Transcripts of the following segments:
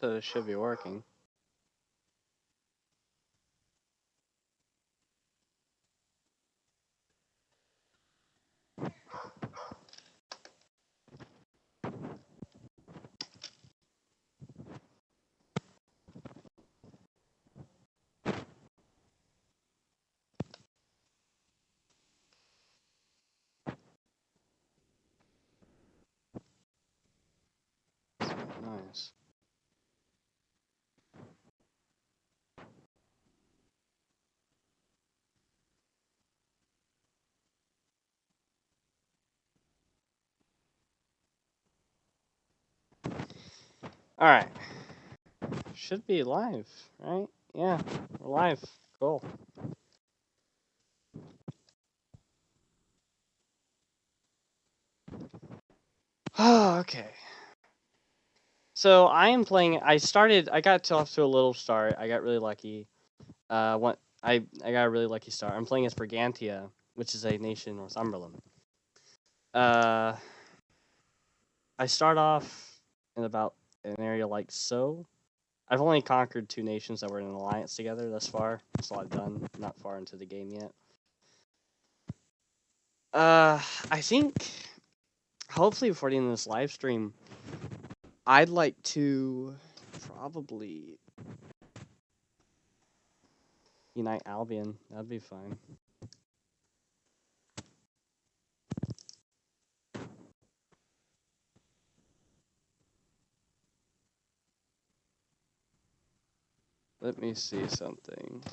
that it should be working. Nice. All right. Should be live, right? Yeah, we're live. Cool. Oh, okay. So I am playing. I got off to a little start. I got really lucky. I got a really lucky start. I'm playing as Brigantia, which is a nation in Northumberland. Uh, I start off in about an area like so. I've only conquered 2 nations that were in an alliance together thus far. That's all I've done. Not far into the game yet. I think hopefully before the end of this live stream, I'd like to probably unite Albion. That'd be fine. Let me see something.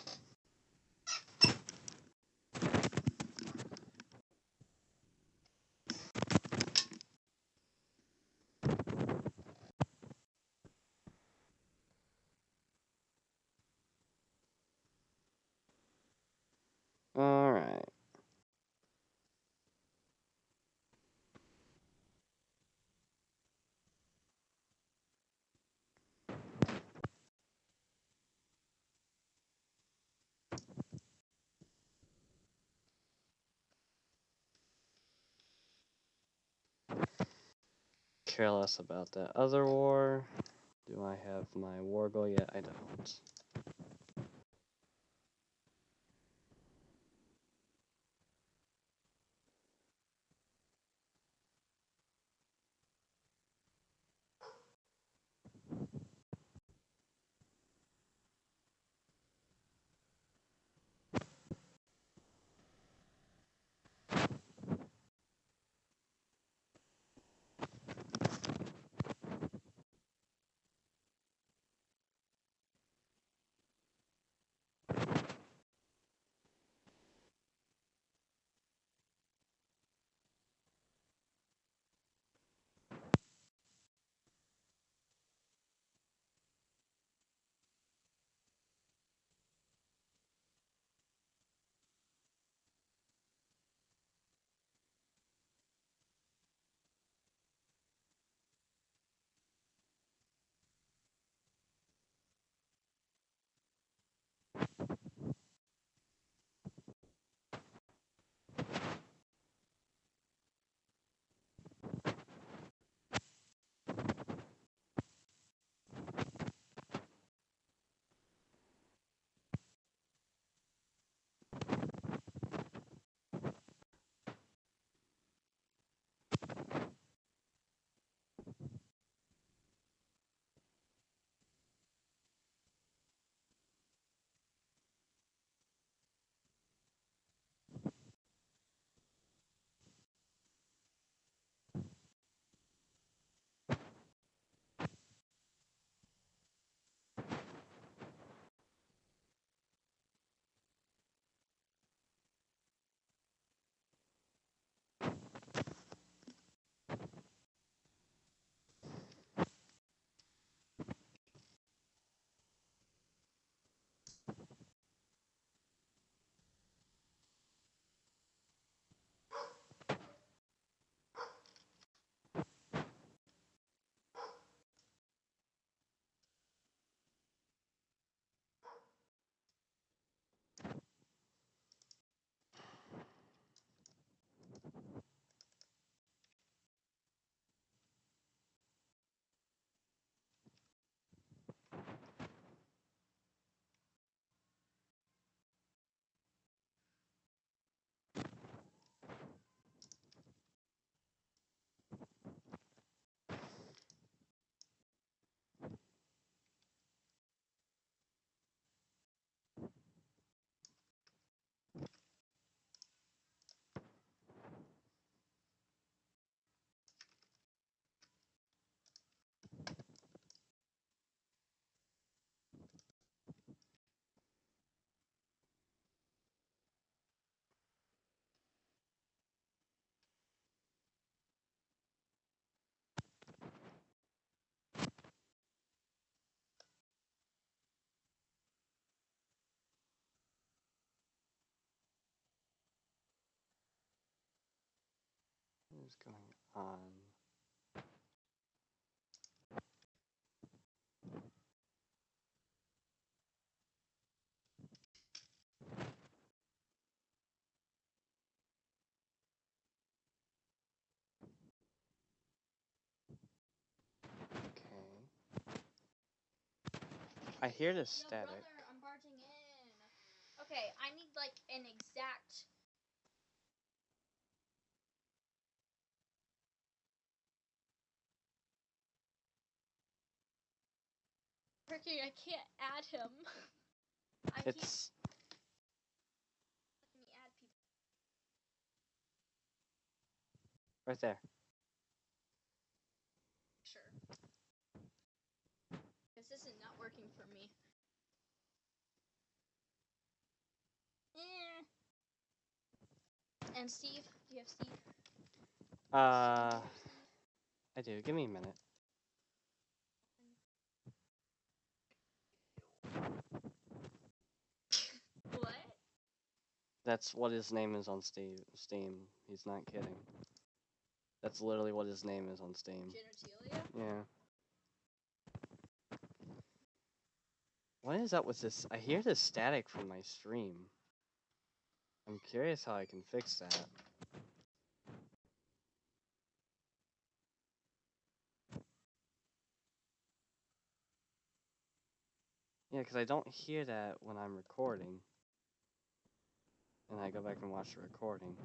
All right. Care less about that other war. Do I have my war goal yet? I don't. What is going on? Okay. I hear the static. Yo, brother, I'm barging in. Okay, I need like an exact. Ricky, I can't add him. It's Let me add people. right there. Sure. Because this is not working for me. And Steve? Do you have Steve? I do. Give me a minute. What? That's what his name is on Steam. He's not kidding. That's literally what his name is on Steam. Genitalia? Yeah. What is up with this? I hear the static from my stream. I'm curious how I can fix that. Yeah, because I don't hear that when I'm recording. And I go back and watch the recording.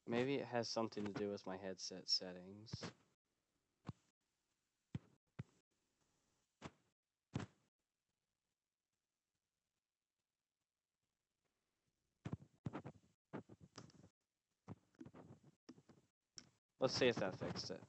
Maybe it has something to do with my headset settings. Let's see if that fixed it.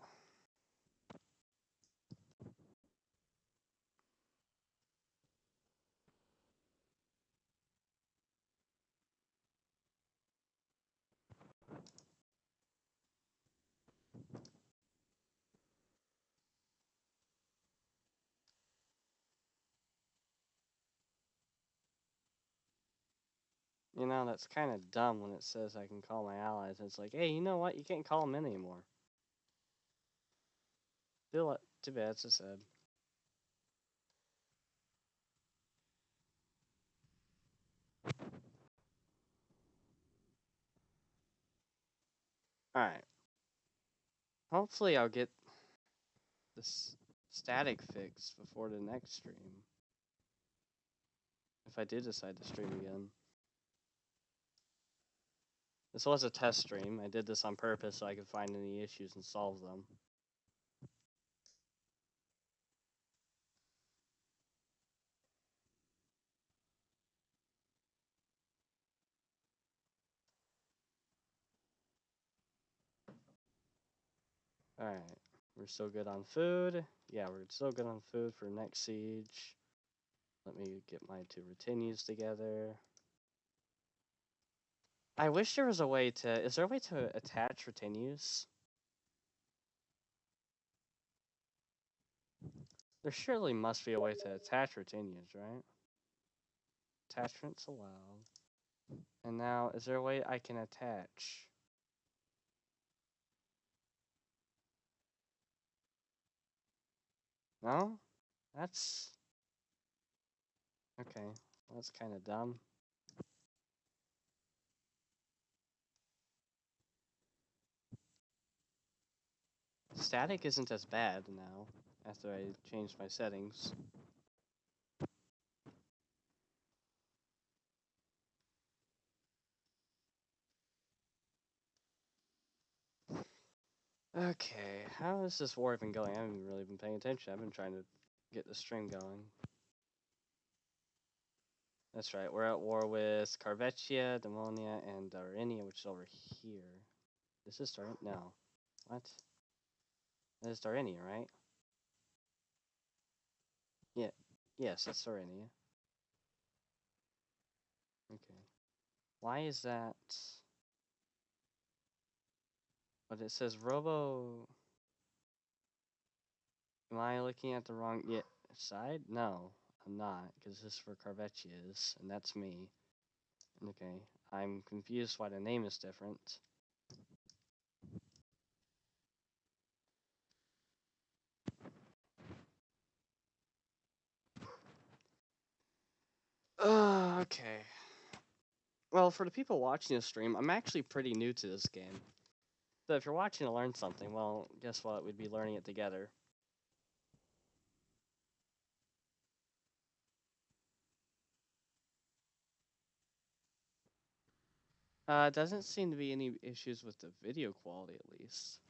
You know, that's kind of dumb when it says I can call my allies. It's like, hey, you know what? You can't call them in anymore. Too bad, it's just sad. Alright. Hopefully I'll get this static fixed before the next stream. If I do decide to stream again. This was a test stream. I did this on purpose so I could find any issues and solve them. Alright. We're still good on food. Yeah, we're still good on food for next siege. Let me get my two retinues together. I wish there was a way to... Is there a way to attach retinues? There surely must be a way to attach retinues, right? Attachments allowed. And now, is there a way I can attach? No? That's... Okay, well, that's kind of dumb. Static isn't as bad now, after I changed my settings. Okay, how is this war even going? I haven't really been paying attention. I've been trying to get the stream going. That's right, we're at war with Carvetia, Demonia, and Darenia, which is over here. This is Darenia? No. What? That is Darenia, right? Yeah. Yes, that's Darenia. Okay. Why is that? But it says Robo... Am I looking at the wrong side? No, I'm not, because this is where Carvetia is, and that's me. Okay, I'm confused why the name is different. Okay. Well, for the people watching the stream, I'm actually pretty new to this game. So if you're watching to learn something, well, guess what? We'd be learning it together. Doesn't seem to be any issues with the video quality, at least.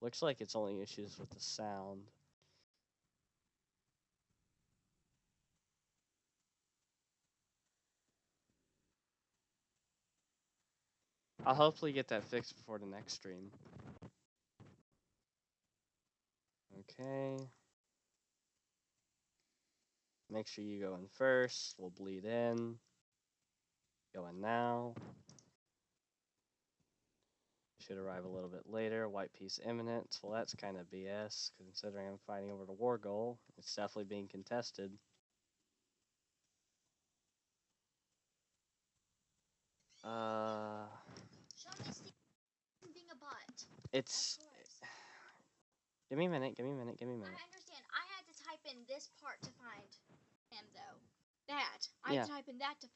Looks like it's only issues with the sound. I'll hopefully get that fixed before the next stream. Okay. Make sure you go in first. We'll bleed in. Go in now. Should arrive a little bit later. White piece imminent. Well, that's kind of BS, considering I'm fighting over the war goal. It's definitely being contested. Show me Steve being a butt. It's. Give me a minute. Give me a minute. Give me a minute. I understand. I had to type in this part to find him, though. That. I Yeah. had to type in that to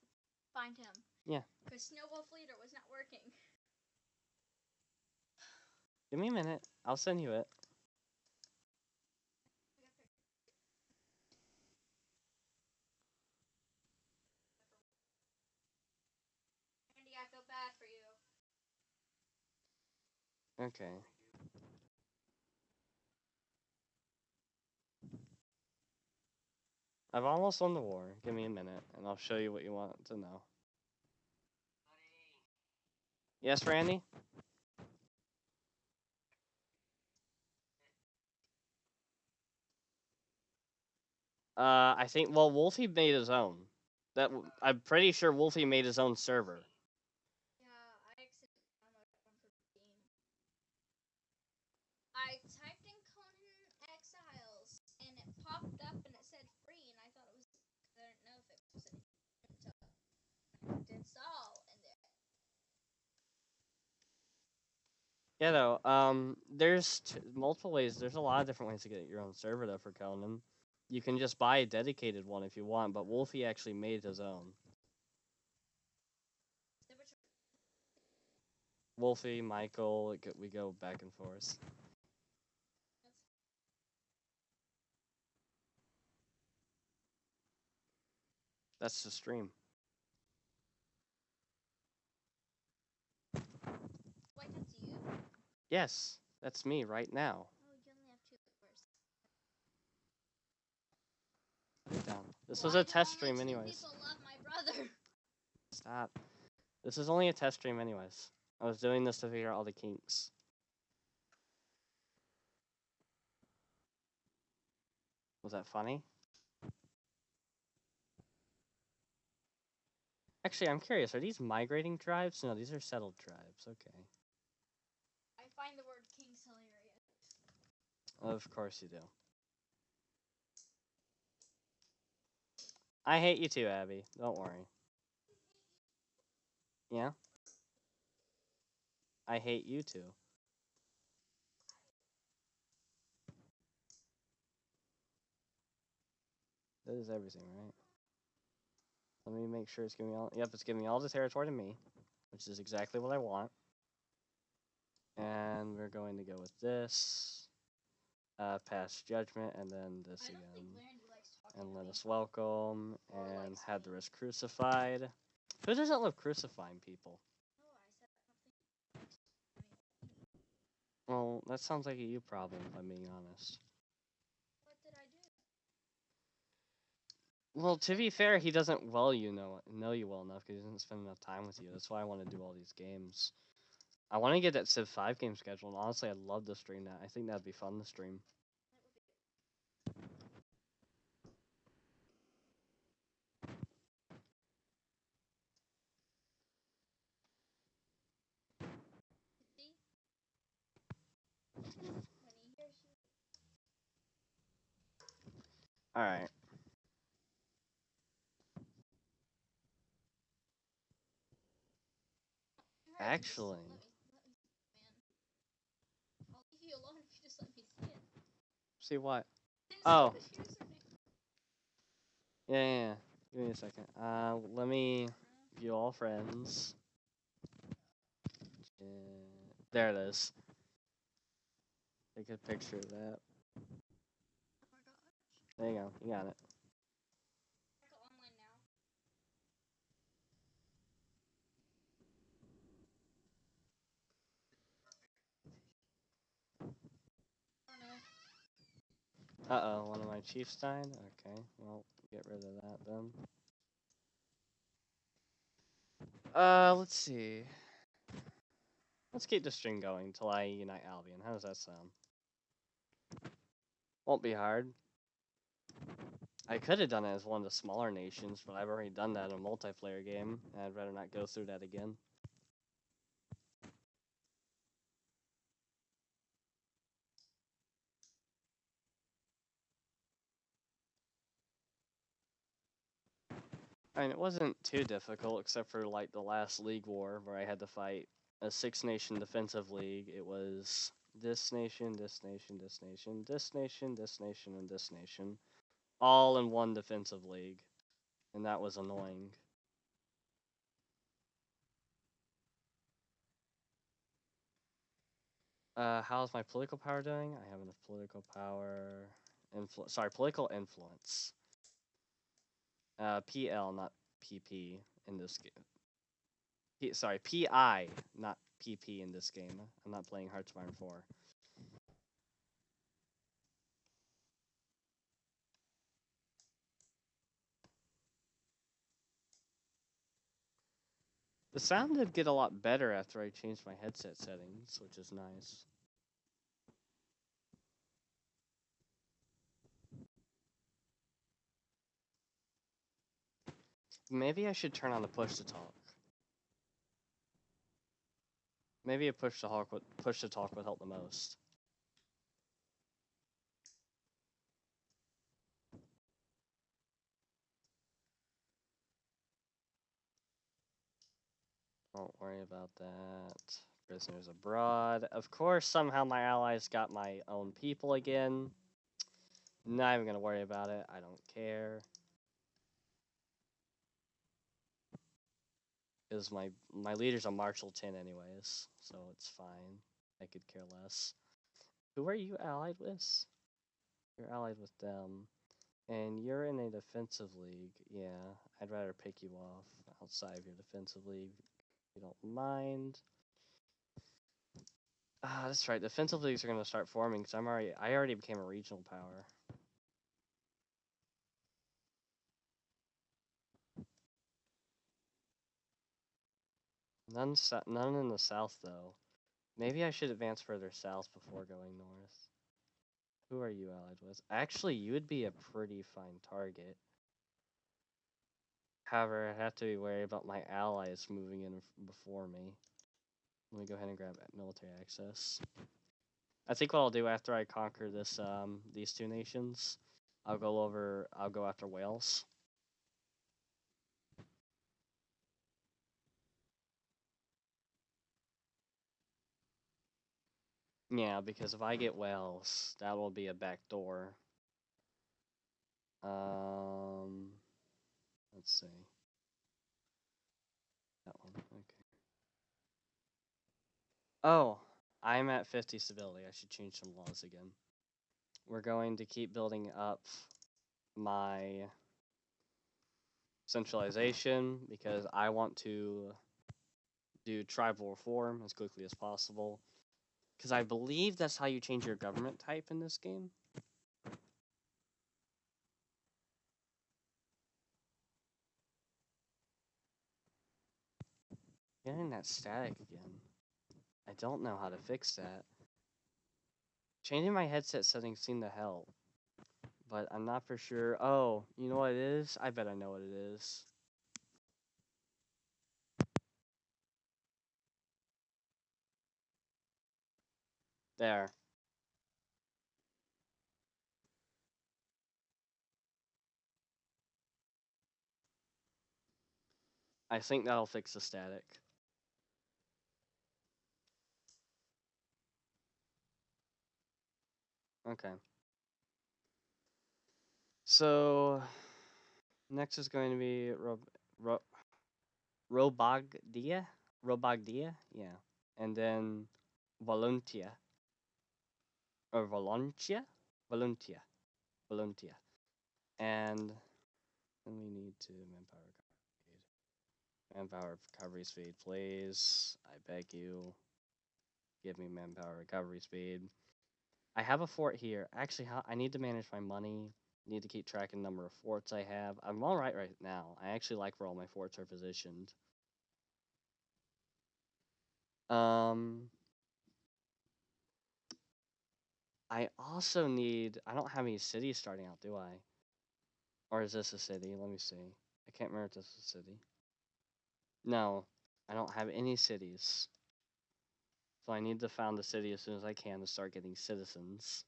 find him. Yeah. Because Snowball Leader was not working. Give me a minute. I'll send you it. Andy, I feel bad for you. Okay. I've almost won the war. Give me a minute, and I'll show you what you want to know. Yes, Randy? I think, well, Wolfie made his own. I'm pretty sure Wolfie made his own server. Yeah, I accidentally downloaded one for the game. I typed in Conan Exiles, and it popped up and it said free, and I thought it was, I didn't know if it was anything until I clicked install, and there. Yeah, though, there's multiple ways. There's a lot of different ways to get your own server, though, for Conan. You can just buy a dedicated one if you want, but Wolfie actually made his own. Wolfie, Michael, we go back and forth. That's the stream. Wait, that's you? Yes, that's me right now. Oh, you only have 2 viewers. Put it down. This Why was a do test only stream 2 anyways. people love my brother? Stop. This is only a test stream anyways. I was doing this to figure out all the kinks. Was that funny? Actually, I'm curious. Are these migrating tribes? No, these are settled tribes. Okay. I find the word kings hilarious. Of course you do. I hate you too, Abby. Don't worry. Yeah? I hate you too. That is everything, right? Let me make sure it's giving me all. Yep, it's giving me all the territory to me, which is exactly what I want. And we're going to go with this. Pass judgment, and then this again. And let us welcome, and had the rest crucified. Who doesn't love crucifying people? Well, that sounds like a you problem, if I'm being honest. What did I do? Well, to be fair, he doesn't know you well enough because he doesn't spend enough time with you. That's why I want to do all these games. I want to get that Civ 5 game scheduled. And honestly, I'd love to stream that. I think that'd be fun to stream. See? When he hears you. All right. Actually, Let me, man. I'll leave you alone if you just let me see it. see what? Didn't Oh. see the username. Yeah. Give me a second. Let me view all friends. There it is. Take a picture of that. Oh my gosh. There you go. You got it. Go online now. Oh no. Uh-oh, one of my chiefs died? Okay, well, get rid of that then. Let's see. Let's keep the string going till I unite Albion. How does that sound? Won't be hard. I could have done it as one of the smaller nations, but I've already done that in a multiplayer game, and I'd rather not go through that again. I mean, it wasn't too difficult, except for like the last League War where I had to fight a 6-nation defensive league. It was this nation, this nation, this nation, this nation, this nation, and this nation, all in one defensive league, and that was annoying. How's my political power doing? I have enough political power. Political influence. PL, not PP in this game. PI, not PP in this game. I'm not playing Hearts of Iron 4. The sound did get a lot better after I changed my headset settings, which is nice. Maybe I should turn on the push to talk. Maybe a push to talk would help the most. Don't worry about that. Prisoners abroad. Of course, somehow my allies got my own people again. Not even gonna worry about it. I don't care. Because my leader's a Marshal 10 anyways, so it's fine. I could care less. Who are you allied with? You're allied with them. And you're in a defensive league. Yeah, I'd rather pick you off outside of your defensive league. If you don't mind. Ah, that's right. Defensive leagues are gonna start forming because I already became a regional power. None in the south though. Maybe I should advance further south before going north. Who are you allied with? Actually, you would be a pretty fine target. However, I have to be wary about my allies moving in before me. Let me go ahead and grab military access. I think what I'll do after I conquer these two nations, I'll go after Wales. Yeah, because if I get Wales, that will be a back door. Let's see. That one, okay. Oh, I'm at 50 stability. I should change some laws again. We're going to keep building up my centralization because I want to do tribal reform as quickly as possible. Because I believe that's how you change your government type in this game. Getting that static again. I don't know how to fix that. Changing my headset settings seem to help. But I'm not for sure. Oh, you know what it is? I bet I know what it is. There. I think that'll fix the static. Okay. So next is going to be Ro- Robagdia, Robagdia, yeah, and then Voluntia or Voluntia, Voluntia, and then we need to manpower recovery speed, please. I beg you, give me manpower recovery speed. I have a fort here. Actually, I need to manage my money. Need to keep track of the number of forts I have. I'm all right now. I actually like where all my forts are positioned. Um, I also need. I don't have any cities starting out, do I? Or is this a city? Let me see. I can't remember if this is a city. No, I don't have any cities. So I need to found a city as soon as I can to start getting citizens.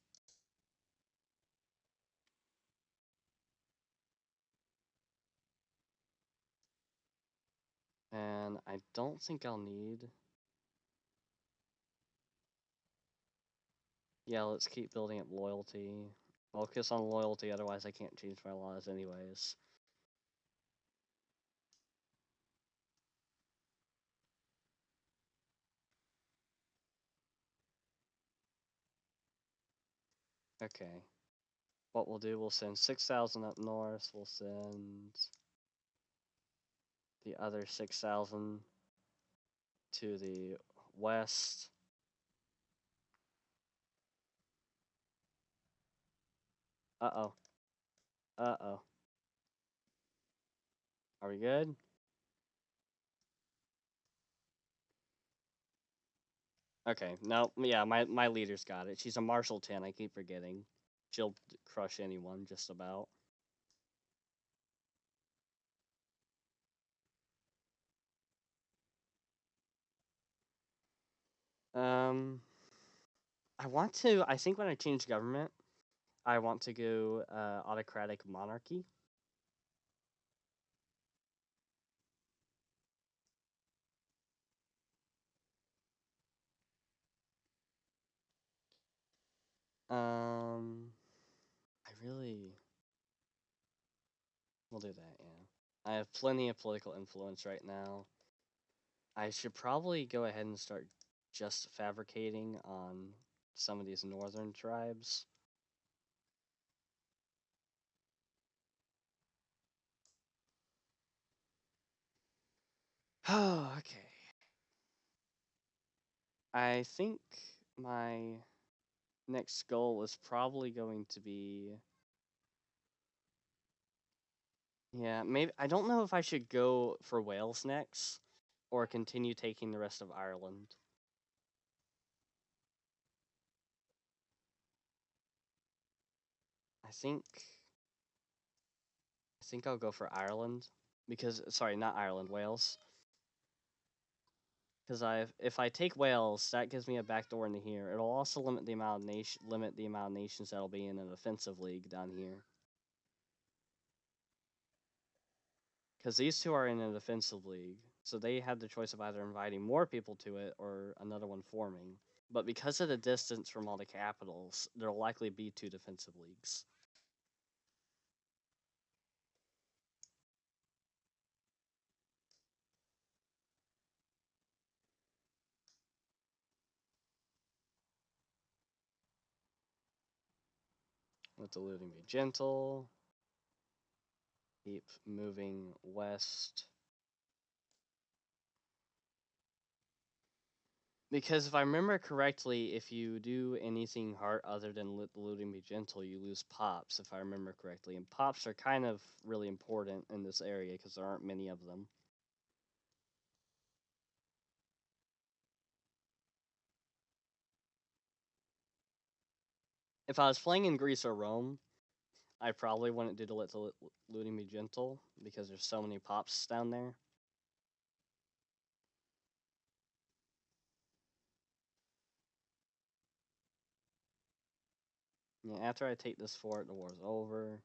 And I don't think I'll need. Yeah, let's keep building up loyalty. Focus on loyalty, otherwise I can't change my laws anyways. Okay. What we'll do, we'll send 6,000 up north. We'll send the other 6,000 to the west. Uh-oh. Uh-oh. Are we good? Okay. No, yeah, my leader's got it. She's a Marshal 10, I keep forgetting. She'll crush anyone, just about. Um, I think when I change government, I want to go autocratic monarchy. Um, I really will do that, yeah. I have plenty of political influence right now. I should probably go ahead and start just fabricating on some of these northern tribes. Oh, okay. I think my next goal is probably going to be, yeah, maybe I don't know if I should go for Wales next or continue taking the rest of Ireland. I think I think I'll go for Ireland because sorry, not Ireland, Wales. Because if I take Wales, that gives me a backdoor into here. It'll also limit the amount of nations that'll be in an offensive league down here. Because these two are in an defensive league, so they have the choice of either inviting more people to it or another one forming. But because of the distance from all the capitals, there'll likely be two defensive leagues. Let the looting be gentle. Keep moving west. Because if I remember correctly, if you do anything hard other than let the looting be gentle, you lose pops, if I remember correctly. And pops are kind of really important in this area because there aren't many of them. If I was playing in Greece or Rome, I probably wouldn't do to let the looting be gentle because there's so many pops down there. Yeah, after I take this fort, the war's over.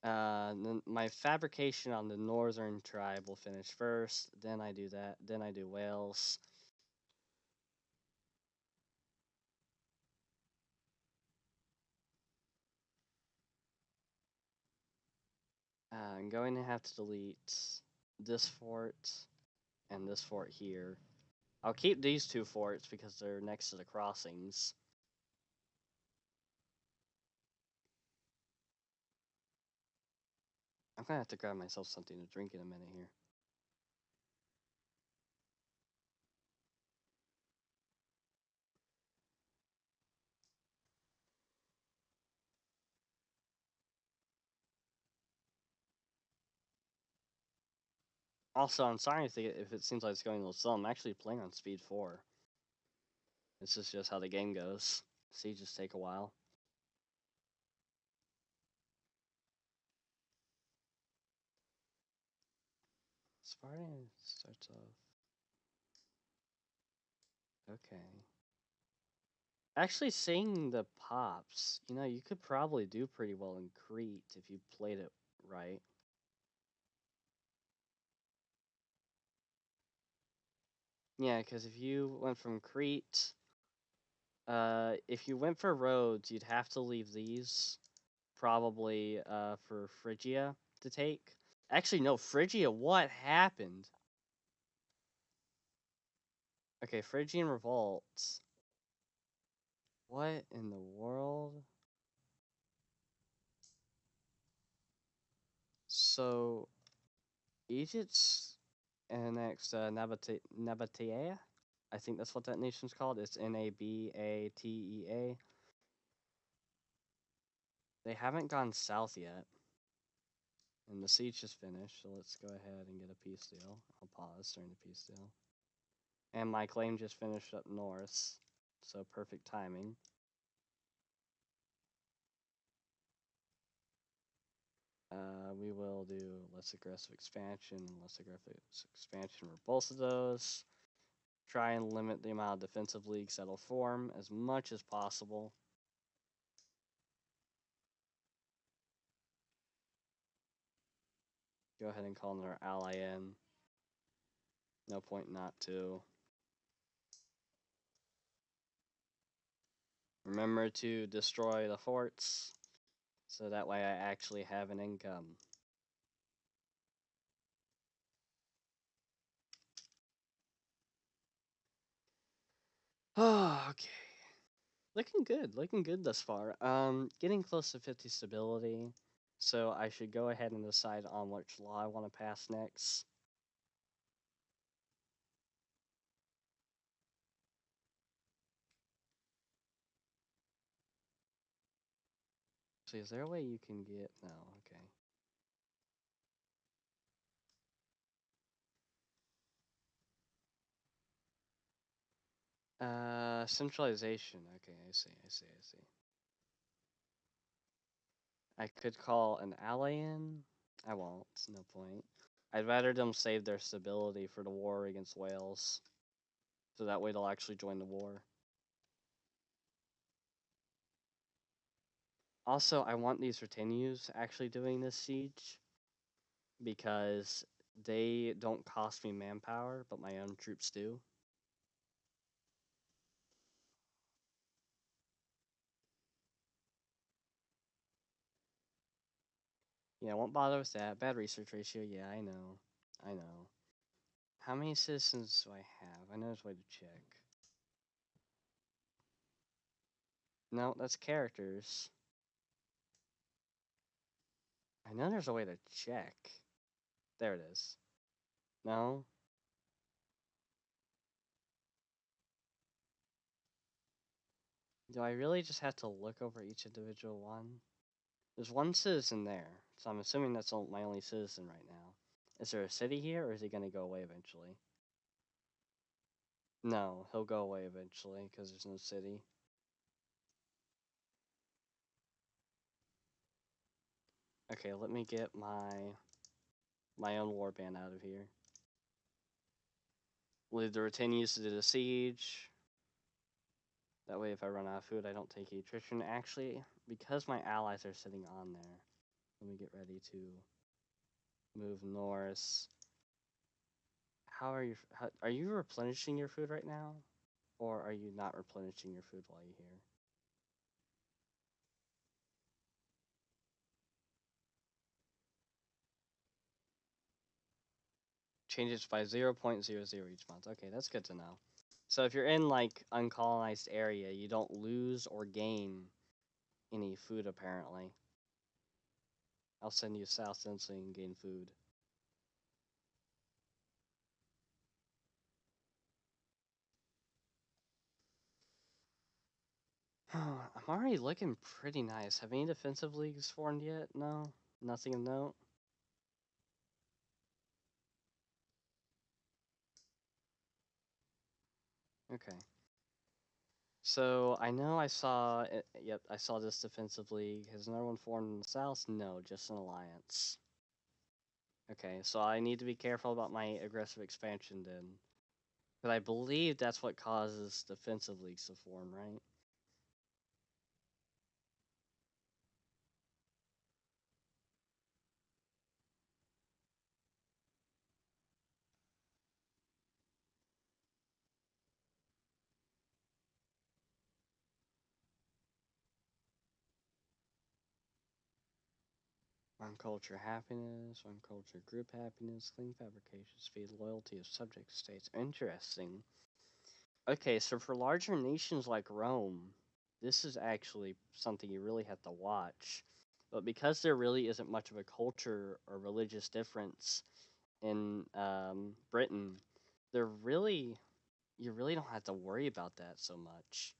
My fabrication on the northern tribe will finish first. Then I do that. Then I do Wales. I'm going to have to delete this fort and this fort here. I'll keep these two forts because they're next to the crossings. I'm gonna have to grab myself something to drink in a minute here. Also, I'm sorry if it seems like it's going a little slow. I'm actually playing on speed 4. This is just how the game goes. Sieges take a while. Spartan starts off. Okay. Actually, seeing the pops, you could probably do pretty well in Crete if you played it right. Yeah, because if you went from Crete, if you went for roads, you'd have to leave these probably for Phrygia to take. Actually, no, Phrygia, what happened? Okay, Phrygian revolts. What in the world? So, Egypt's annexed Nabatea. I think that's what that nation's called. It's Nabatea. They haven't gone south yet. And the siege just finished, so let's go ahead and get a peace deal. I'll pause during the peace deal. And my claim just finished up north, so perfect timing. We will do less aggressive expansion and less aggressive expansion for both of those. Try and limit the amount of defensive leagues that'll form as much as possible. Go ahead and call another ally in. No point not to. Remember to destroy the forts, so that way I actually have an income. Oh, okay. Looking good thus far. Getting close to 50 stability, so I should go ahead and decide on which law I want to pass next. So is there a way you can get, no, okay. Centralization, okay, I see. I could call an ally in. I won't, no point. I'd rather them save their stability for the war against Wales. So that way they'll actually join the war. Also, I want these retinues actually doing this siege because they don't cost me manpower, but my own troops do. Yeah, I won't bother with that. Bad research ratio, yeah, I know. I know. How many citizens do I have? I know there's a way to check. No, that's characters. I know there's a way to check. There it is. No? Do I really just have to look over each individual one? There's one citizen there, so I'm assuming that's my only citizen right now. Is there a city here, or is he going to go away eventually? No, he'll go away eventually, because there's no city. Okay, let me get my own warband out of here. Leave the retinues to do the siege. That way, if I run out of food, I don't take attrition. Actually, because my allies are sitting on there, Let me get ready to move north. Are you replenishing your food right now? Or are you not replenishing your food while you're here? Changes by 0.00 each month. Okay, that's good to know. So if you're in like uncolonized area, you don't lose or gain any food apparently. I'll send you south then so you can gain food. I'm already looking pretty nice. Have any defensive leagues formed yet? No? Nothing of note? Okay. So I know I saw it, yep, I saw this defensive league. Has another one formed in the south? No, just an alliance. Okay, so I need to be careful about my aggressive expansion then. But I believe that's what causes defensive leagues to form, right? One culture happiness, one culture group happiness, clean fabrications, feed loyalty of subject states. Interesting. Okay, so for larger nations like Rome, this is actually something you really have to watch. But because there really isn't much of a culture or religious difference in Britain, there really you really don't have to worry about that so much.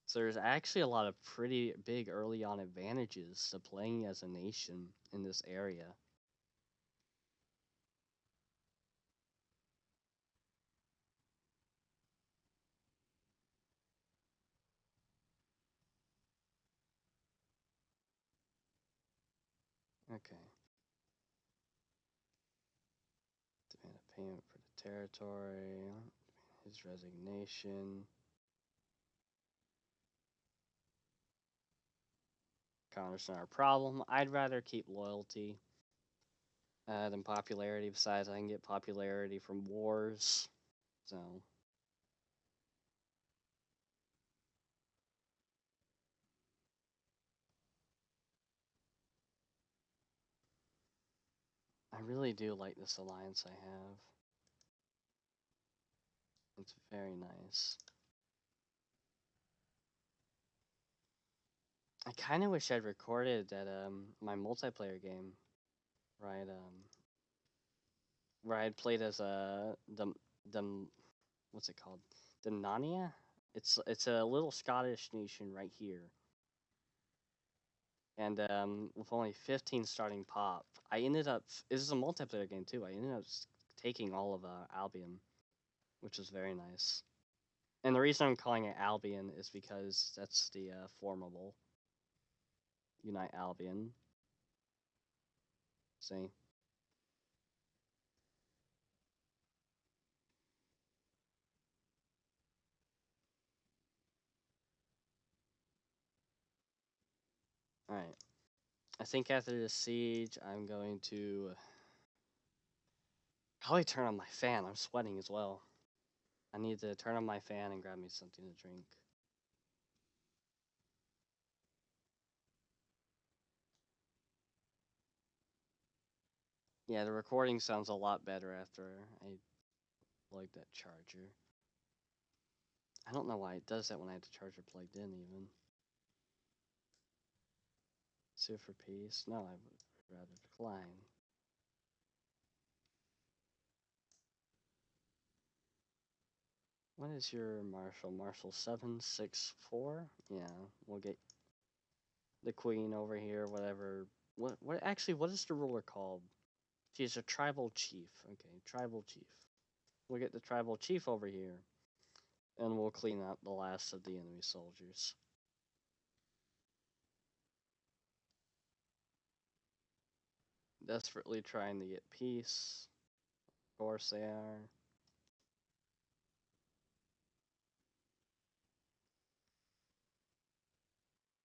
So there's actually a lot of pretty big early on advantages to playing as a nation in this area. Okay. Demand a payment for the territory. His resignation. Congress not our problem. I'd rather keep loyalty than popularity. Besides, I can get popularity from wars. So I really do like this alliance I have. It's very nice. I kind of wish I'd recorded that my multiplayer game, right? Where I had played as the what's it called? The Nania. It's a little Scottish nation right here, and with only 15 starting pop, I ended up. This is a multiplayer game too. I ended up taking all of Albion, which was very nice. And the reason I'm calling it Albion is because that's the formable Unite Albion. See. All right. I think after this siege, I'm going to probably turn on my fan. I'm sweating as well. I need to turn on my fan and grab me something to drink. Yeah, the recording sounds a lot better after I plug that charger. I don't know why it does that when I have the charger plugged in even. Sue for peace? No, I would rather decline. What is your marshal? Marshal 764? Yeah, we'll get the queen over here, whatever. What is the ruler called? She's a tribal chief. Okay, tribal chief. We'll get the tribal chief over here, and we'll clean up the last of the enemy soldiers. Desperately trying to get peace. Of course they are.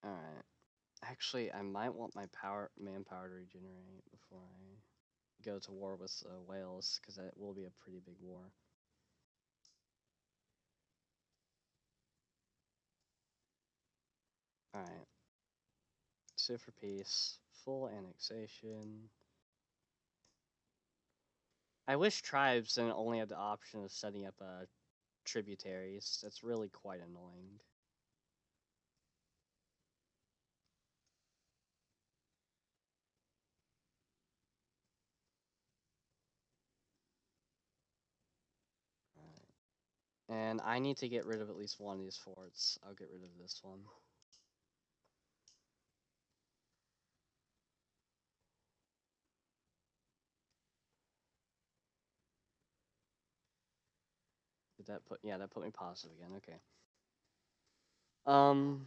Alright. Actually, I might want my manpower to regenerate before I go to war with Wales, because that will be a pretty big war. All right. Sue for peace. Full annexation. I wish tribes didn't only have the option of setting up tributaries. That's really quite annoying. Alright. And I need to get rid of at least one of these forts. I'll get rid of this one. Did that put? Yeah, that put me positive again. Okay. I'm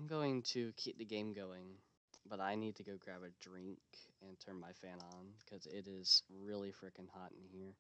going to keep the game going, but I need to go grab a drink and turn my fan on because it is really freaking hot in here.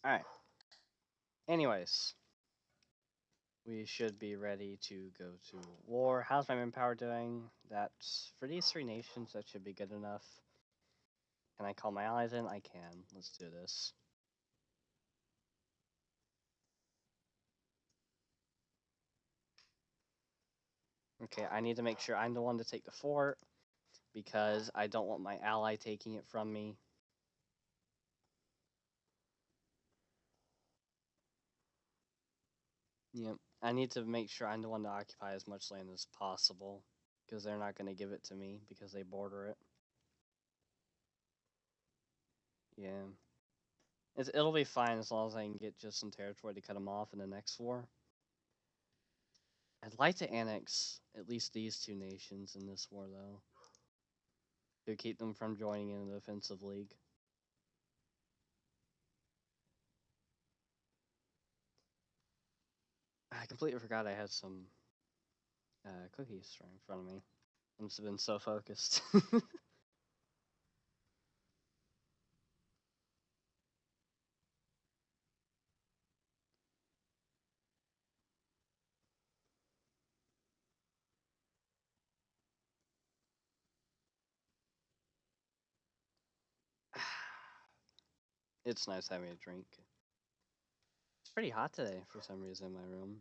All right. Anyways, we should be ready to go to war. How's my manpower doing? That's for these three nations. That should be good enough. Can I call my allies in? I can. Let's do this. Okay, I need to make sure I'm the one to take the fort because I don't want my ally taking it from me. Yep. I need to make sure I'm the one to occupy as much land as possible because they're not going to give it to me because they border it. Yeah. It'll be fine as long as I can get just some territory to cut them off in the next war. I'd like to annex at least these two nations in this war, though, to keep them from joining in the offensive league. I completely forgot I had some cookies right in front of me. I've just been so focused. It's nice having a drink. It's pretty hot today for some reason in my room.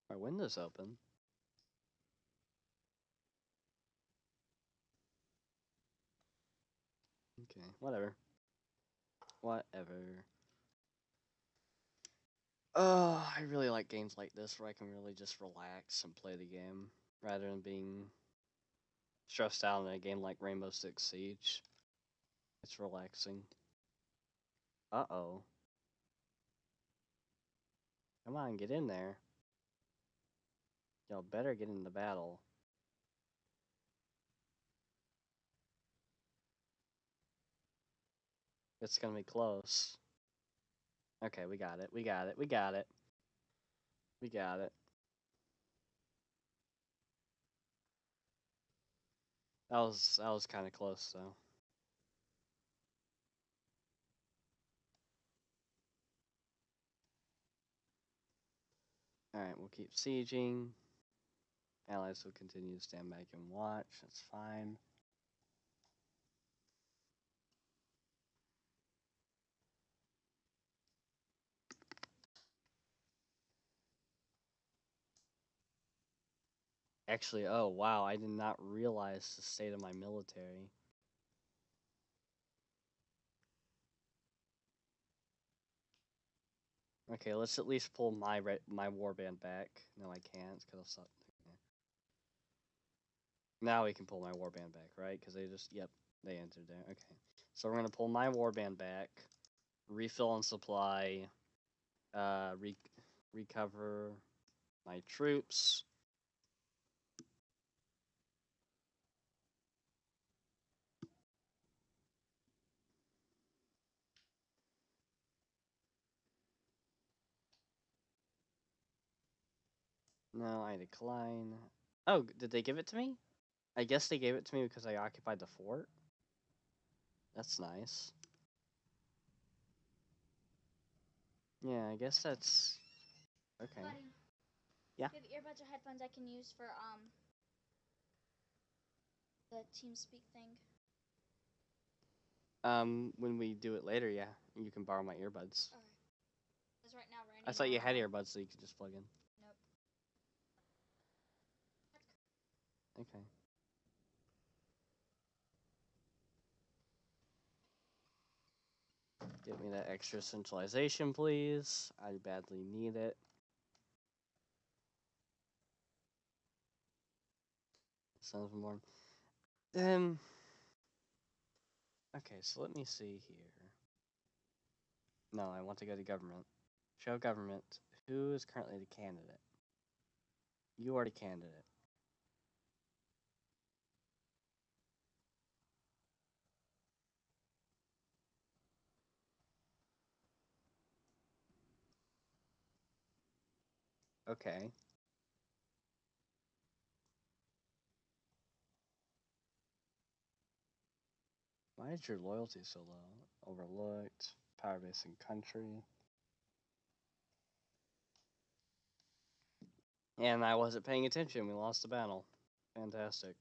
My window's open. Okay, whatever. Whatever. Oh, I really like games like this where I can really just relax and play the game rather than being stressed out in a game like Rainbow Six Siege. It's relaxing. Uh-oh. Come on, get in there. Y'all better get in the battle. It's gonna be close. Okay, we got it. We got it. We got it. We got it. That was kind of close though. All right, we'll keep sieging. Allies will continue to stand back and watch. That's fine. Actually, oh wow, I did not realize the state of my military. Okay, let's at least pull my warband back. No, I can't because I'll. Now we can pull my warband back, right? Because they just yep, they entered there. Okay, so we're gonna pull my warband back, refill and supply, uh, re- recover my troops. No, I decline. Oh, did they give it to me? I guess they gave it to me because I occupied the fort. That's nice. Yeah, I guess that's okay. Buddy, Yeah. do you have earbuds or headphones I can use for the TeamSpeak thing? When we do it later, yeah, you can borrow my earbuds. Okay. Because right now Randy I and thought I you are had on. earbuds, so you could just plug in. Nope. Okay. Give me that extra centralization, please. I badly need it. Sounds more. Then. Okay, so let me see here. No, I want to go to government. Show government. Who is currently the candidate? You are the candidate. Okay. Why is your loyalty so low? Overlooked. Power base in country. And I wasn't paying attention. We lost the battle. Fantastic.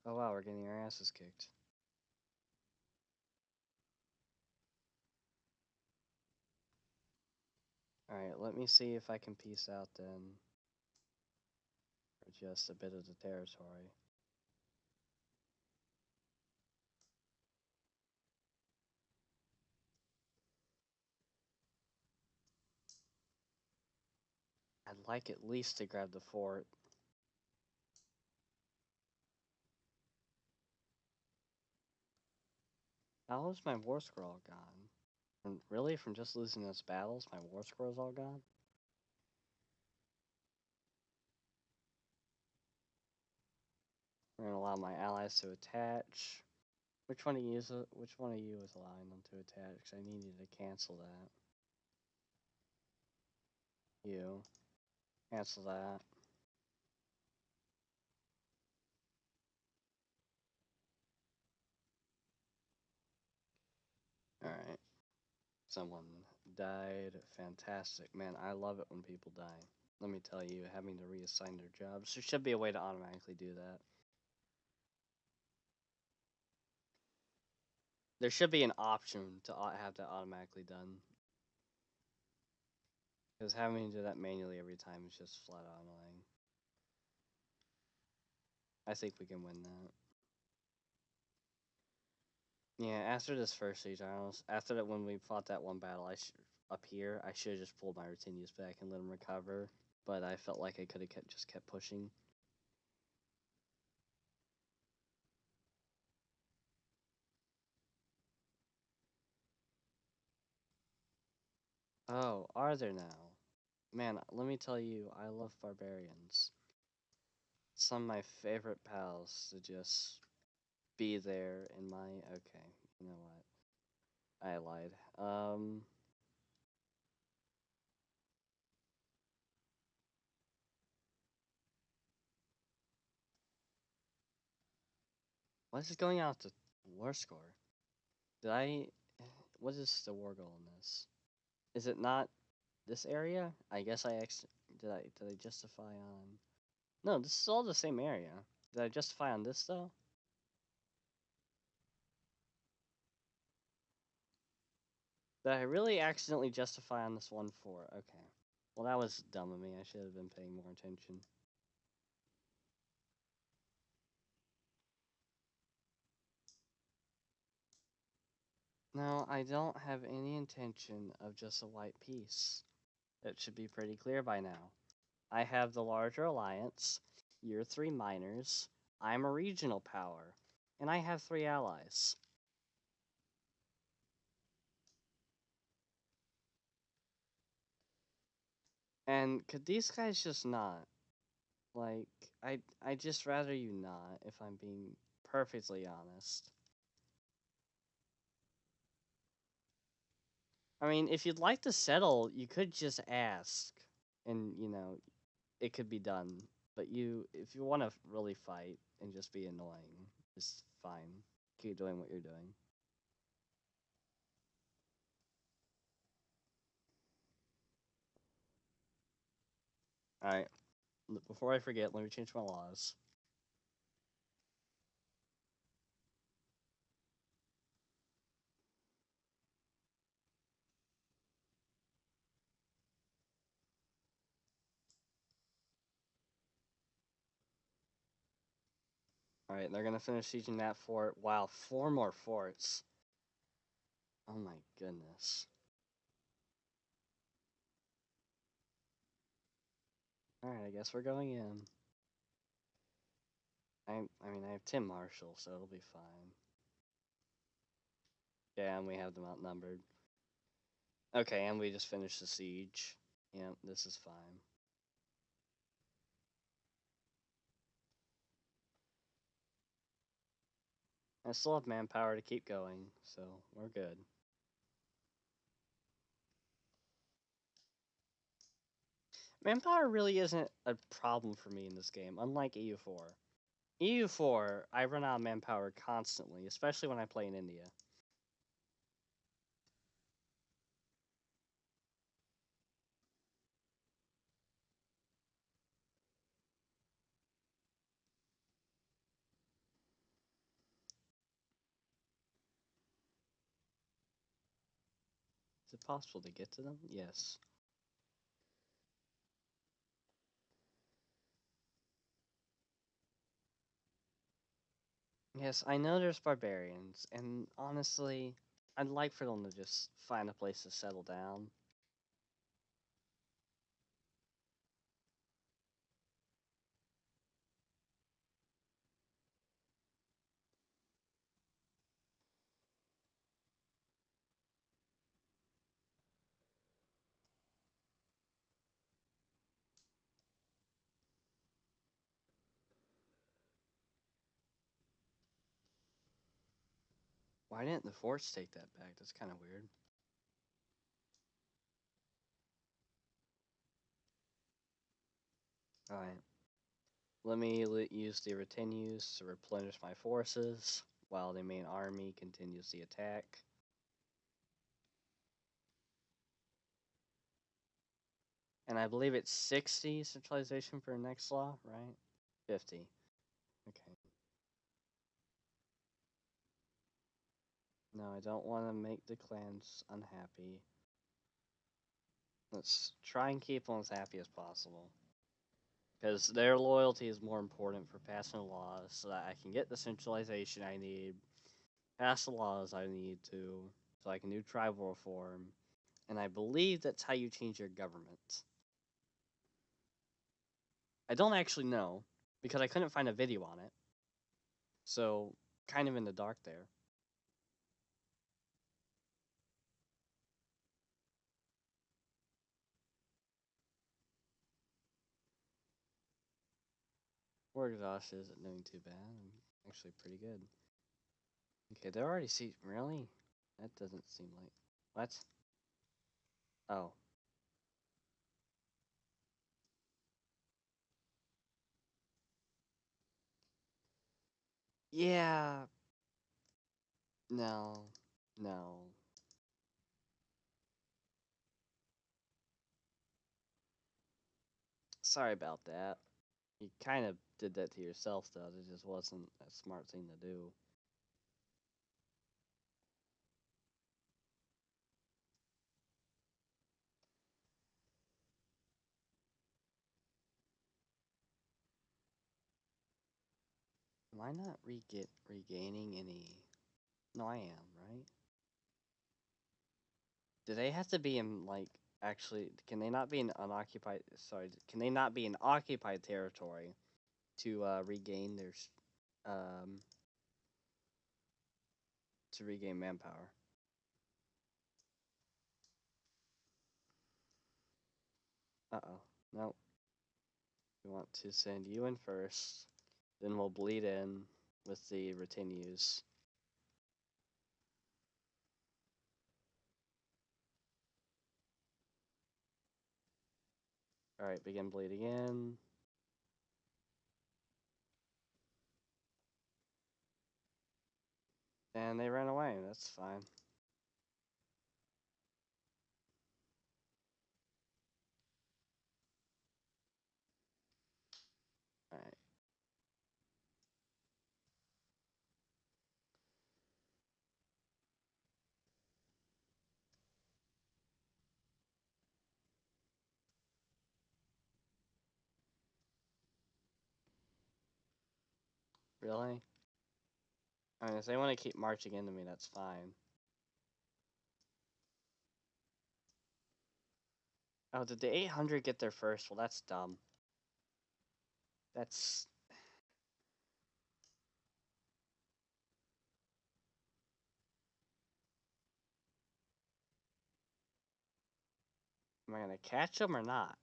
Oh wow, we're getting our asses kicked. Alright, let me see if I can piece out then for just a bit of the territory. I'd like at least to grab the fort. How is my war scroll gone? Really? From just losing those battles, my war scroll's all gone? We're gonna allow my allies to attach. Which one of you is allowing them to attach? 'Cause I need you to cancel that. You. Cancel that. Alright. Someone died. Fantastic. Man, I love it when people die. Let me tell you, having to reassign their jobs. There should be a way to automatically do that. There should be an option to have that automatically done. Because having to do that manually every time is just flat out annoying. I think we can win that. Yeah, after this first siege, after that, when we fought that one battle, up here, I should have just pulled my Retinues back and let them recover. But I felt like I could have just kept pushing. Oh, are there now? Man, let me tell you, I love barbarians. some of my favorite pals to just be there in my. Okay, you know what? I lied. What is going on with the war score? Did I? What is the war goal in this? Is it not this area? I guess did I justify on? No, this is all the same area. Did I justify on this though? Did I really accidentally justify on this one for? Okay. Well, that was dumb of me. I should have been paying more attention. No, I don't have any intention of just a white piece. It should be pretty clear by now. I have the larger alliance, you're three minors, I'm a regional power, and I have three allies. And could these guys just not? Like, I just rather you not, if I'm being perfectly honest. I mean, if you'd like to settle, you could just ask, and it could be done. But if you want to really fight and just be annoying, it's fine. Keep doing what you're doing. All right. Before I forget, let me change my laws. All right, they're gonna finish sieging that fort. Wow, four more forts. Oh my goodness. All right, I guess we're going in. I mean, I have Tim Marshall, so it'll be fine. Yeah, and we have them outnumbered. Okay, and we just finished the siege. Yeah, this is fine. I still have manpower to keep going, so we're good. Manpower really isn't a problem for me in this game, unlike EU4. EU4, I run out of manpower constantly, especially when I play in India. Is it possible to get to them? Yes. Yes, I know there's barbarians, and honestly, I'd like for them to just find a place to settle down. Why didn't the forts take that back? That's kind of weird. Alright. Let me use the retinues to replenish my forces while the main army continues the attack. And I believe it's 60 centralization for next law, right? 50. Okay. No, I don't want to make the clans unhappy. Let's try and keep them as happy as possible. Because their loyalty is more important for passing laws so that I can get the centralization I need, pass the laws I need to, so I can do tribal reform. And I believe that's how you change your government. I don't actually know, because I couldn't find a video on it. So, kind of in the dark there. War exhaust isn't doing too bad. I'm actually pretty good. Okay, they're already see. Really? That doesn't seem like. What? Oh. Yeah. No. No. Sorry about that. You kind of did that to yourself, though. It just wasn't a smart thing to do. Am I not regaining any? No, I am, right? Do they have to be in, like, actually, can they not be in unoccupied, sorry, can they not be in occupied territory to regain their, um, to regain manpower? Uh-oh. No, we want to send you in first, then we'll bleed in with the retinues. Alright, begin bleeding in. And they ran away, that's fine. Alright. Really? I mean, if they want to keep marching into me, that's fine. Oh, did the 800 get there first? Well, that's dumb. That's... Am I going to catch them or not?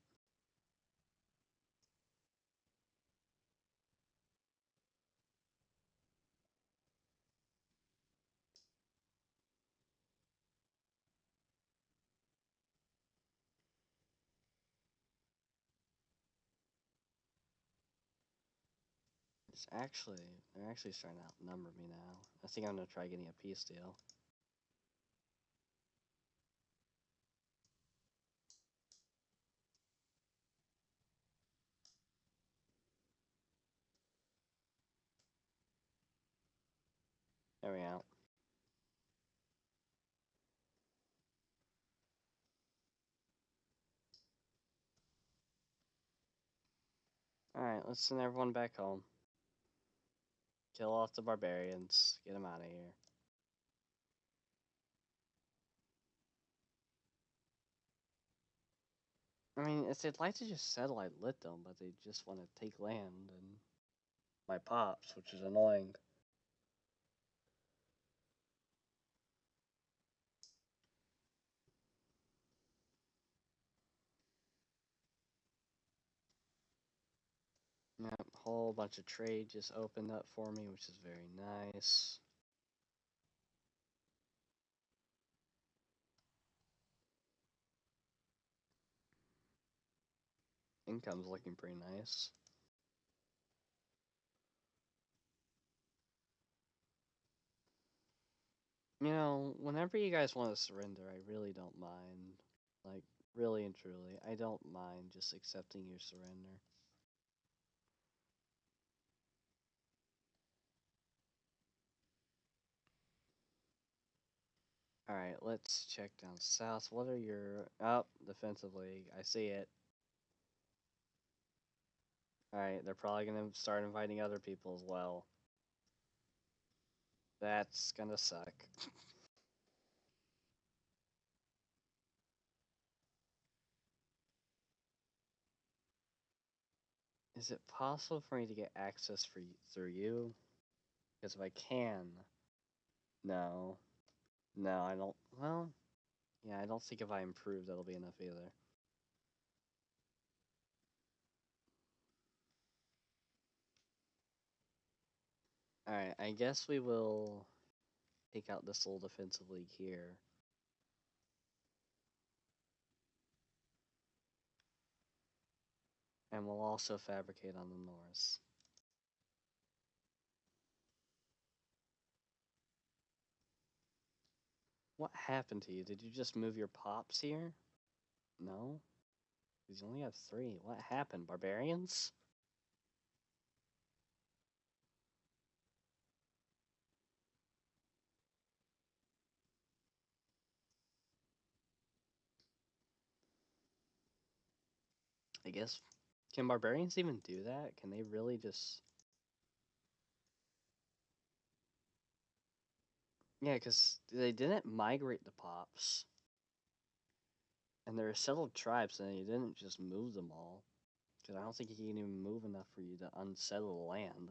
They're actually starting to outnumber me now. I think I'm going to try getting a peace deal. There we go. Alright, let's send everyone back home. Kill off the barbarians. Get them out of here. I mean, if they'd like to just settle, I'd let them, but they just want to take land and my pops, which is annoying. Yep, whole bunch of trade just opened up for me, which is very nice. Income's looking pretty nice. You know, whenever you guys want to surrender, I really don't mind. Like, really and truly, I don't mind just accepting your surrender. Alright, let's check down south. What are your... Oh, defensive league. I see it. Alright, they're probably going to start inviting other people as well. That's gonna suck. Is it possible for me to get access through you? Because if I can... No. No, I don't... Well... Yeah, I don't think if I improve that'll be enough either. Alright, I guess we will take out this little defensive league here. And we'll also fabricate on the north. What happened to you? Did you just move your pops here? No? Because you only have 3. What happened? Barbarians? I guess. Can barbarians even do that? Can they really just... Yeah, because they didn't migrate the pops. And there are settled tribes, and you didn't just move them all. Because I don't think you can even move enough for you to unsettle the land.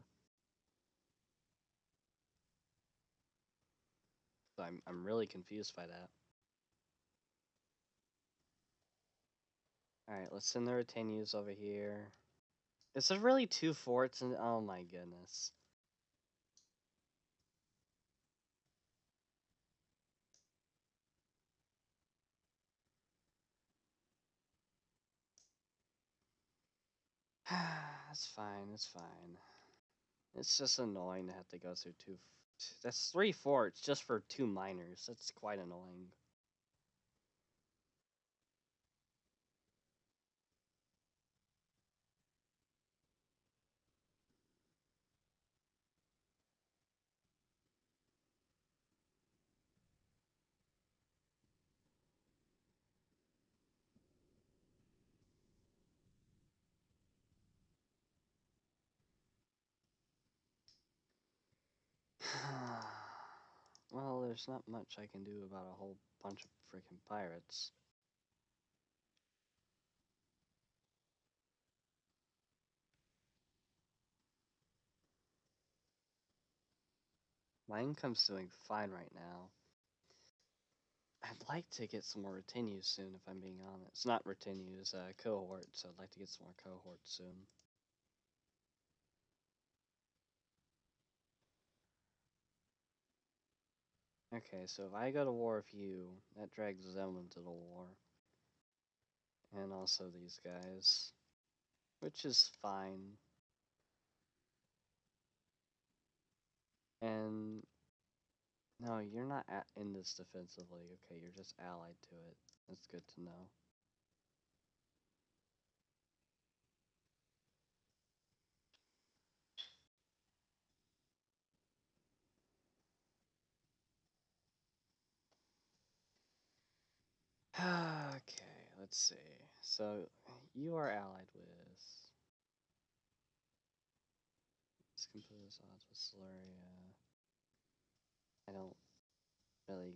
So I'm really confused by that. Alright, let's send the retinues over here. Is there really 2 forts? And oh my goodness. That's fine, it's fine. It's just annoying to have to go through 2... That's 3 forts just for 2 miners. That's quite annoying. Well, there's not much I can do about a whole bunch of freaking pirates. My income's doing fine right now. I'd like to get some more retinues soon, if I'm being honest. It's not retinues, cohorts. I'd like to get some more cohorts soon. Okay, so if I go to war with you, that drags them into the war. And also these guys. Which is fine. And... No, you're not in this defensively. Okay, you're just allied to it. That's good to know. Okay, let's see. So, you are allied with... Let's compare this odds with Siluria. I don't really...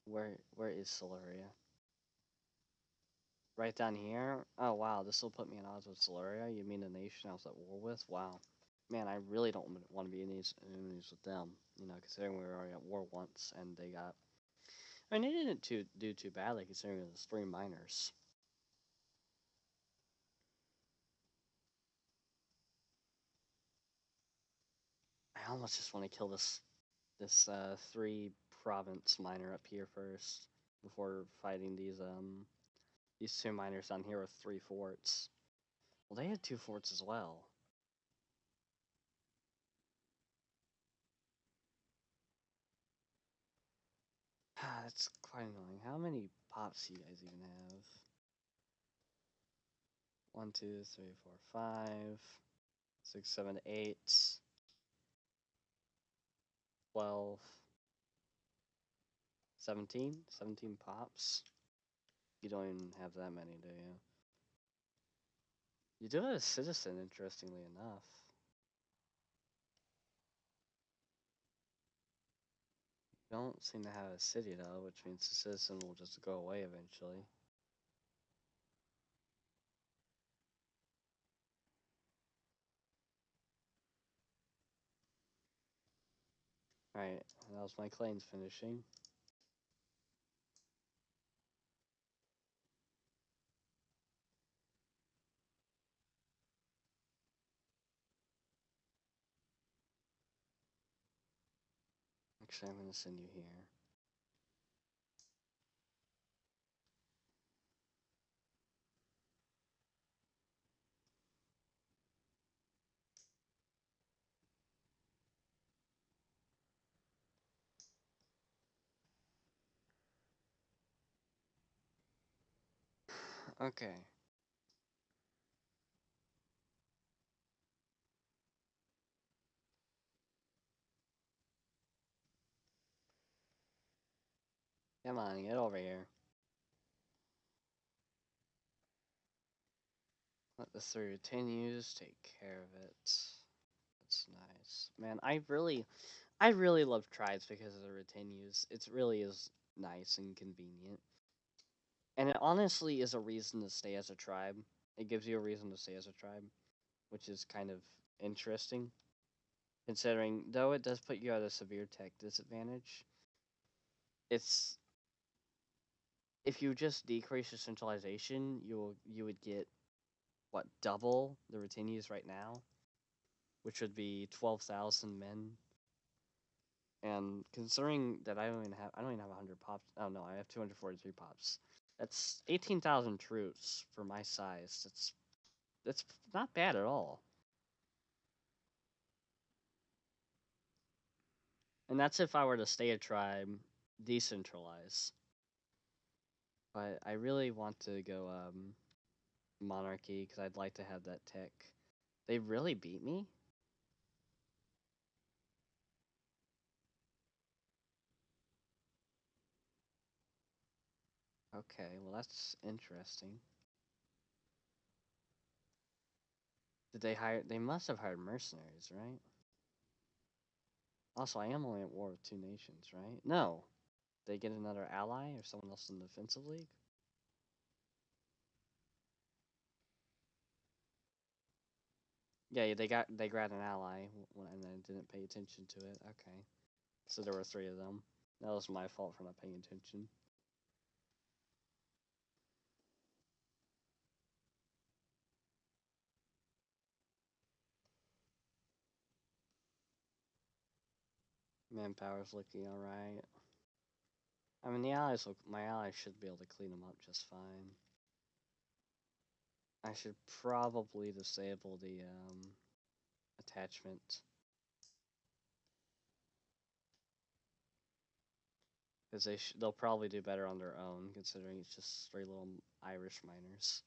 Where is Siluria? Right down here? Oh, wow, this will put me in odds with Siluria? You mean the nation I was at war with? Wow. Man, I really don't want to be in these enemies with them. You know, considering we were already at war once, and they got... I mean, they didn't do too badly, considering it was 3 miners. I almost just want to kill this 3 province miner up here first, before fighting these 2 miners down here with 3 forts. Well, they had 2 forts as well. That's quite annoying. How many pops do you guys even have? 1, 2, 3, 4, 5, 6, 7, 8, 12, 17? 17 pops? You don't even have that many, do you? You do have a citizen, interestingly enough. You don't seem to have a city, though, which means the citizen will just go away eventually. Alright, that was my claims finishing. Actually, I'm gonna send you here. Okay. Come on, get over here. Let the 310 use take care of it. That's nice. Man, I really love tribes because of the retenues. It really is nice and convenient. And it honestly is a reason to stay as a tribe. It gives you a reason to stay as a tribe, which is kind of interesting. Considering, though it does put you at a severe tech disadvantage, it's if you just decrease your centralization, you would get what double the retenues right now, which would be 12,000 men. And considering that I don't even have 100 pops. Oh no, I have 243 pops. That's 18,000 troops for my size. That's not bad at all. And that's if I were to stay a tribe, decentralize. But I really want to go monarchy because I'd like to have that tech. They really beat me. Okay, well that's interesting. Did they hire? They must have hired mercenaries, right? Also, I am only at war with two nations, right? No, they get another ally or someone else in the defensive league. Yeah, they grabbed an ally and I didn't pay attention to it. Okay, so there were three of them. That was my fault for not paying attention. Manpower's looking all right. I mean, my allies should be able to clean them up just fine. I should probably disable the attachment because they'll probably do better on their own considering it's just three little Irish miners.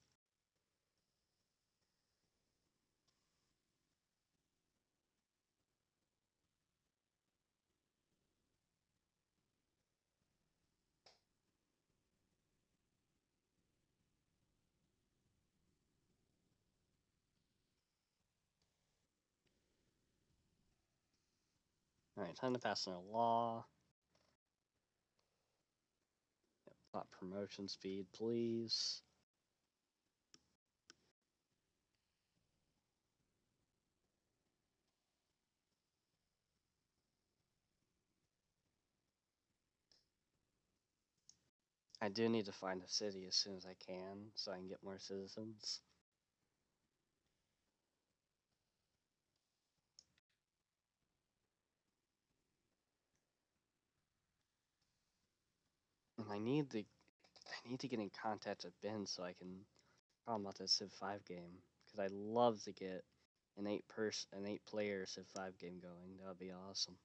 All right, time to pass another law. Promotion speed, please. I do need to find a city as soon as I can so I can get more citizens. And I need to get in contact with Ben so I can talk about that Civ 5 game because I'd love to get an 8 player Civ 5 game going. That would be awesome.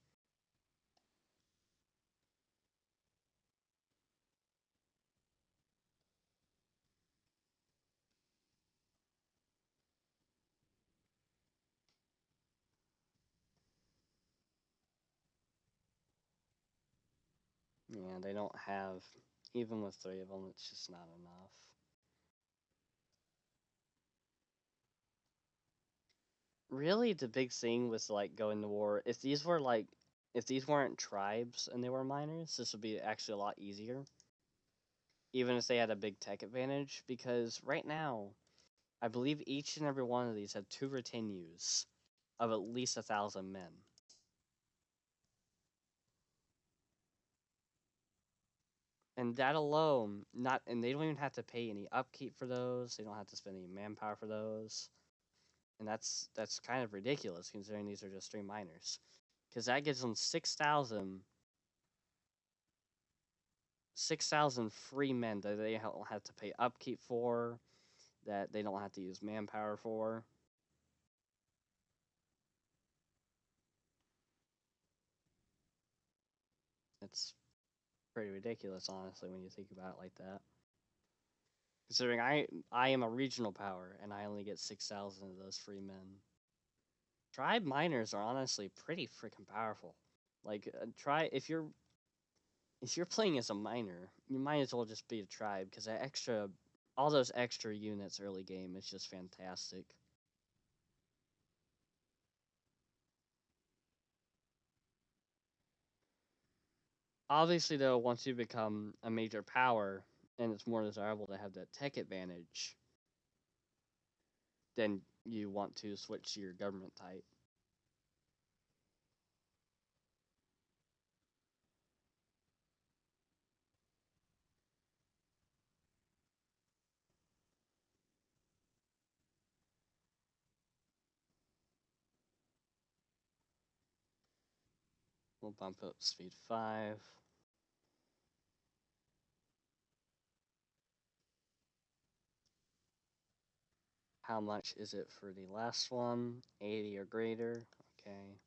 Yeah, they don't have even with three of them, it's just not enough. Really, the big thing with like going to war, if these weren't tribes and they were miners, this would be actually a lot easier. Even if they had a big tech advantage, because right now, I believe each and every one of these have two retinues of at least 1,000 men. And that alone, not and they don't even have to pay any upkeep for those. They don't have to spend any manpower for those. And that's kind of ridiculous considering these are just three miners. Because that gives them 6,000 6,000 free men that they don't have to pay upkeep for, that they don't have to use manpower for. It's pretty ridiculous, honestly, when you think about it like that. Considering I am a regional power and I only get 6,000 of those free men. Tribe miners are honestly pretty freaking powerful. Like try if you're playing as a miner, you might as well just be a tribe because that extra, all those extra units early game is just fantastic. Obviously, though, once you become a major power and it's more desirable to have that tech advantage, then you want to switch to your government type. We'll bump up speed 5. How much is it for the last one? 80 or greater. Okay.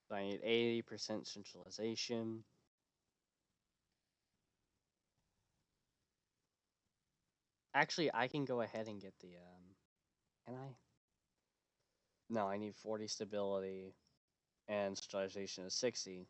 So I need 80% centralization. Actually, I can go ahead and get the can I? No, I need 40 stability and centralization is 60.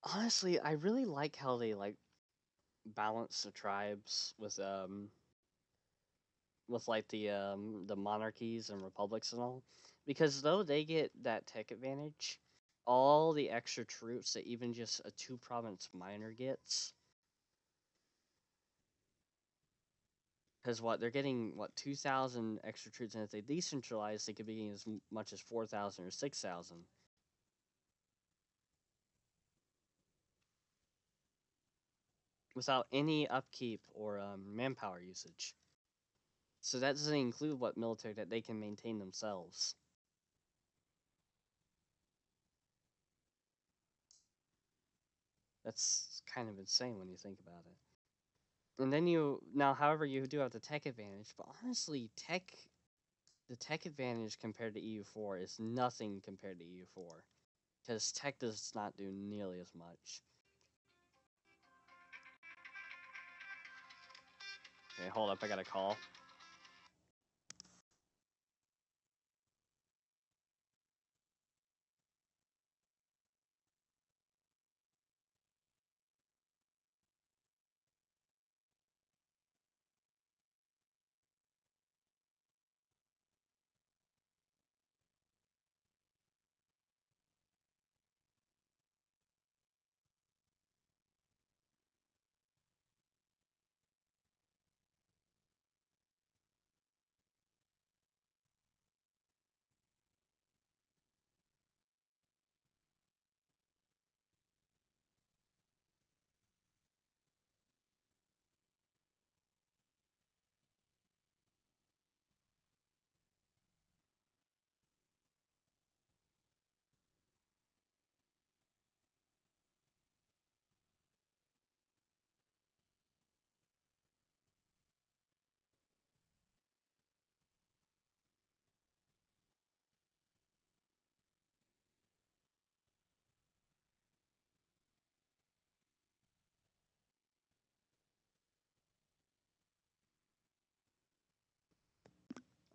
Honestly, I really like how they like balance the tribes with like the monarchies and republics and all, because though they get that tech advantage, all the extra troops that even just a 2 province minor gets, because what they're getting, what 2,000 extra troops, and if they decentralize, they could be getting as much as 4,000 or 6,000 without any upkeep or manpower usage. So that doesn't include what military that they can maintain themselves. That's kind of insane when you think about it. And then you now, however, you do have the tech advantage, but honestly, the tech advantage compared to EU4 is nothing compared to EU4 because tech does not do nearly as much. Okay, hold up, I got a call.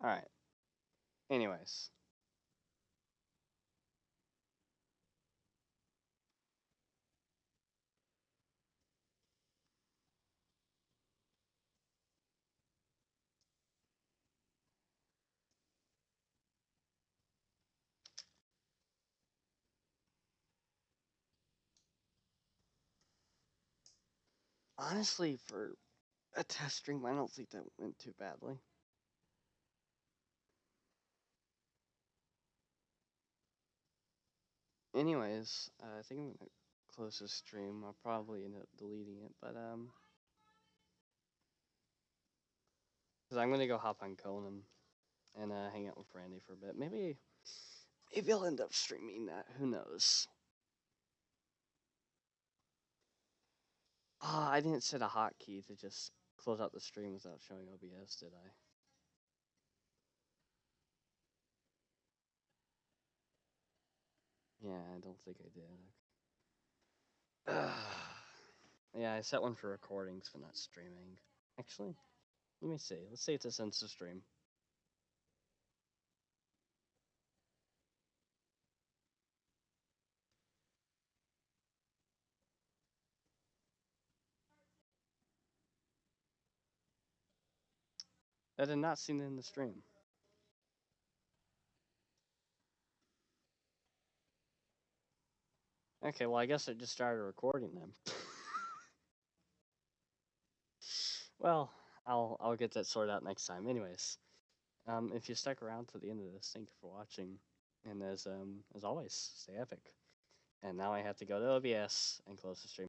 All right. Anyways, honestly, for a test stream, I don't think that went too badly. Anyways, I think I'm gonna close this stream. I'll probably end up deleting it, but because I'm gonna go hop on Conan and hang out with Randy for a bit. Maybe I'll end up streaming that. Who knows? Ah, I didn't set a hotkey to just close out the stream without showing OBS, did I? Yeah, I don't think I did. Yeah, I set one for recordings but not streaming. Actually, let me see. Let's see if this ends the stream. That did not seem to end the stream. Okay, well I guess I just started recording them. Well, I'll get that sorted out next time. Anyways, if you stuck around to the end of this, thank you for watching. And as always, stay epic. And now I have to go to OBS and close the stream.